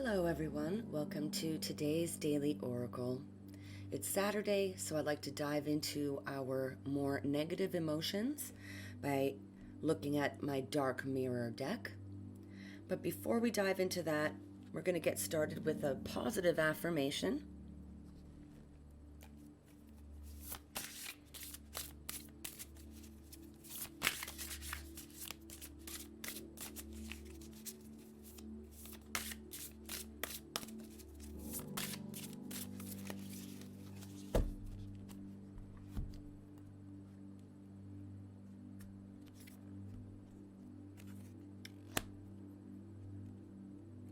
Hello everyone, welcome to today's Daily Oracle. It's Saturday, so I'd like to dive into our more negative emotions by looking at my dark mirror deck. But before we dive into that, we're going to get started with a positive affirmation.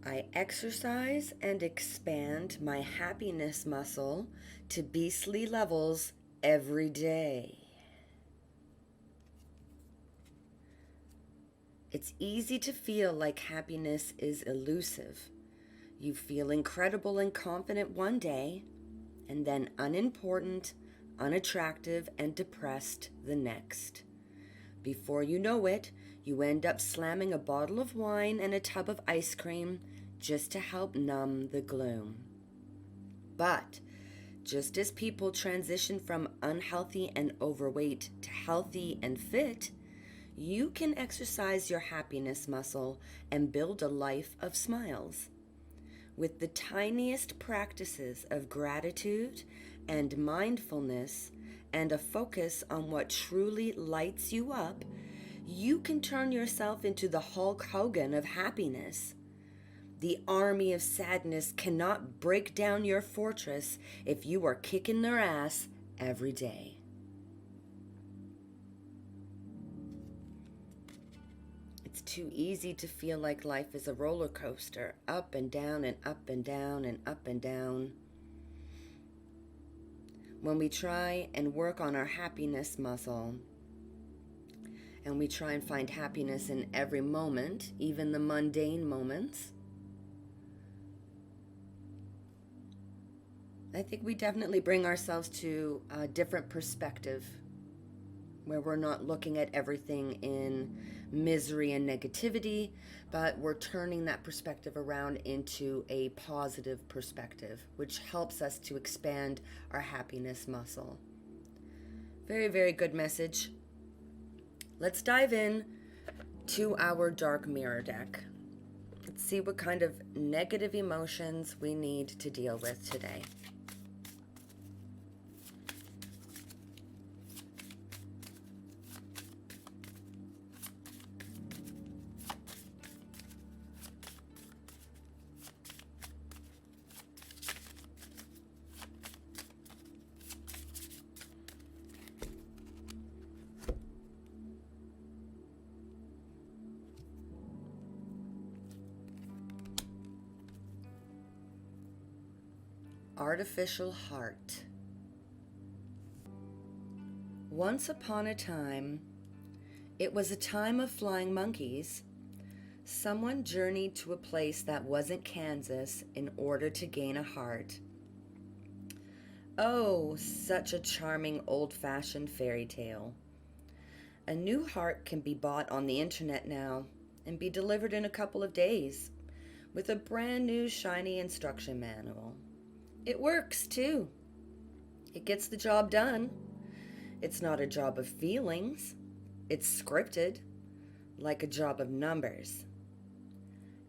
I exercise and expand my happiness muscle to beastly levels every day. It's easy to feel like happiness is elusive. You feel incredible and confident one day, and then unimportant, unattractive, and depressed the next. Before you know it, you end up slamming a bottle of wine and a tub of ice cream just to help numb the gloom. But just as people transition from unhealthy and overweight to healthy and fit, you can exercise your happiness muscle and build a life of smiles. With the tiniest practices of gratitude and mindfulness and a focus on what truly lights you up, you can turn yourself into the Hulk Hogan of happiness. The army of sadness cannot break down your fortress if you are kicking their ass every day. It's too easy to feel like life is a roller coaster, up and down and up and down and up and down. When we try and work on our happiness muscle, and we try and find happiness in every moment, even the mundane moments, I think we definitely bring ourselves to a different perspective where we're not looking at everything in misery and negativity, but we're turning that perspective around into a positive perspective, which helps us to expand our happiness muscle. Very, very good message. Let's dive in to our dark mirror deck. Let's see what kind of negative emotions we need to deal with today. Artificial heart. Once upon a time, it was a time of flying monkeys. Someone journeyed to a place that wasn't Kansas in order to gain a heart. Oh, such a charming old-fashioned fairy tale. A new heart can be bought on the internet now and be delivered in a couple of days with a brand new shiny instruction manual. It works too. It gets the job done. It's not a job of feelings. It's scripted, like a job of numbers.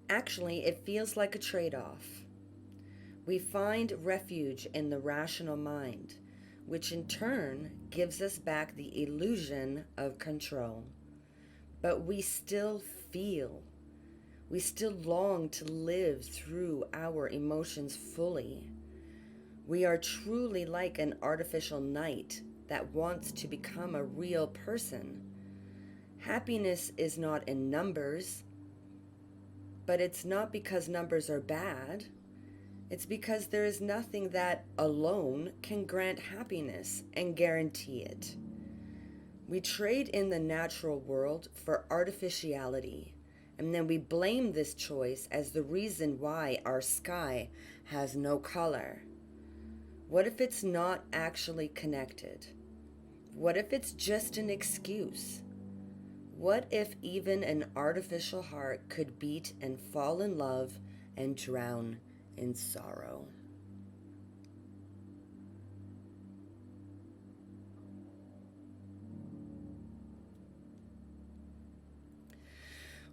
Actually, it feels like a trade-off. We find refuge in the rational mind, which in turn gives us back the illusion of control. But we still feel. We still long to live through our emotions fully. We are truly like an artificial knight that wants to become a real person. Happiness is not in numbers, but it's not because numbers are bad. It's because there is nothing that alone can grant happiness and guarantee it. We trade in the natural world for artificiality, and then we blame this choice as the reason why our sky has no color. What if it's not actually connected? What if it's just an excuse? What if even an artificial heart could beat and fall in love and drown in sorrow.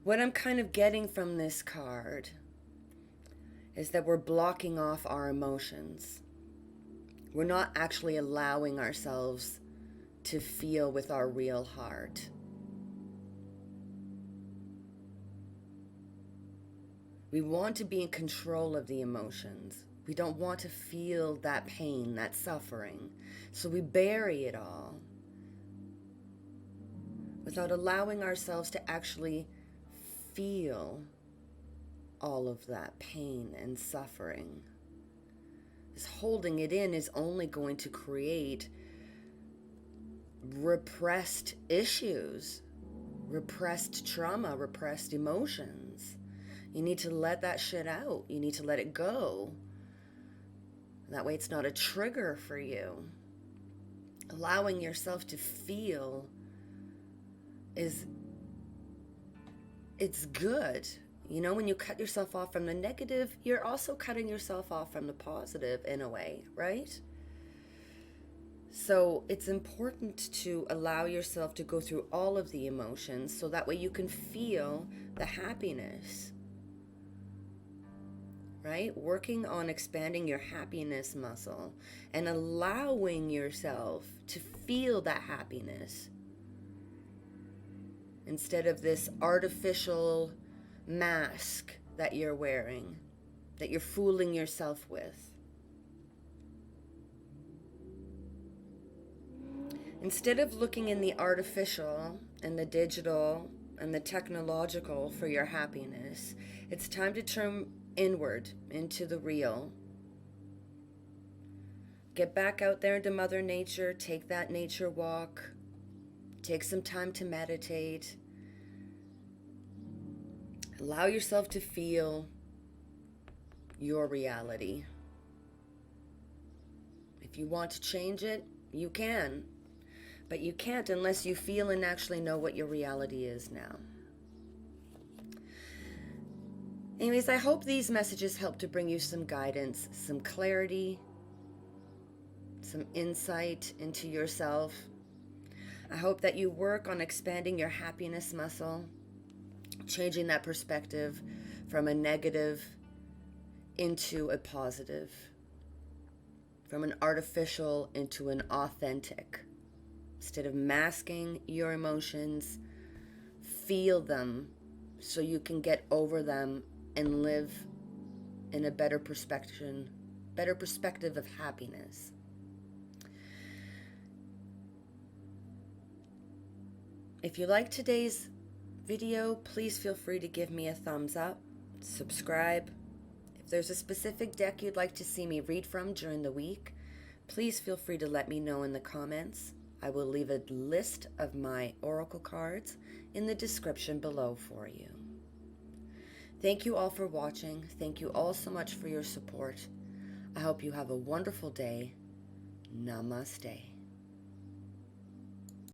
What I'm kind of getting from this card is that we're blocking off our emotions. We're not actually allowing ourselves to feel with our real heart. We want to be in control of the emotions. We don't want to feel that pain, that suffering. So we bury it all without allowing ourselves to actually feel all of that pain and suffering. Because holding it in is only going to create repressed issues, repressed trauma, repressed emotions. You need to let that shit out. You need to let it go. That way it's not a trigger for you. Allowing yourself to feel it's good. You know, when you cut yourself off from the negative, you're also cutting yourself off from the positive in a way, right? So it's important to allow yourself to go through all of the emotions so that way you can feel the happiness, right? Working on expanding your happiness muscle and allowing yourself to feel that happiness instead of this artificial mask that you're wearing, that you're fooling yourself with. Instead of looking in the artificial and the digital and the technological for your happiness, it's time to turn inward into the real. Get back out there into Mother Nature, take that nature walk, take some time to meditate. Allow yourself to feel your reality. If you want to change it, you can. But you can't unless you feel and actually know what your reality is now. Anyways, I hope these messages help to bring you some guidance, some clarity, some insight into yourself. I hope that you work on expanding your happiness muscle, changing that perspective from a negative into a positive, from an artificial into an authentic. Instead of masking your emotions, feel them so you can get over them and live in a better perspective of happiness. If you like today's video, please feel free to give me a thumbs up, subscribe. If there's a specific deck you'd like to see me read from during the week, please feel free to let me know in the comments. I will leave a list of my oracle cards in the description below for you. Thank you all for watching. Thank you all so much for your support. I hope you have a wonderful day. Namaste.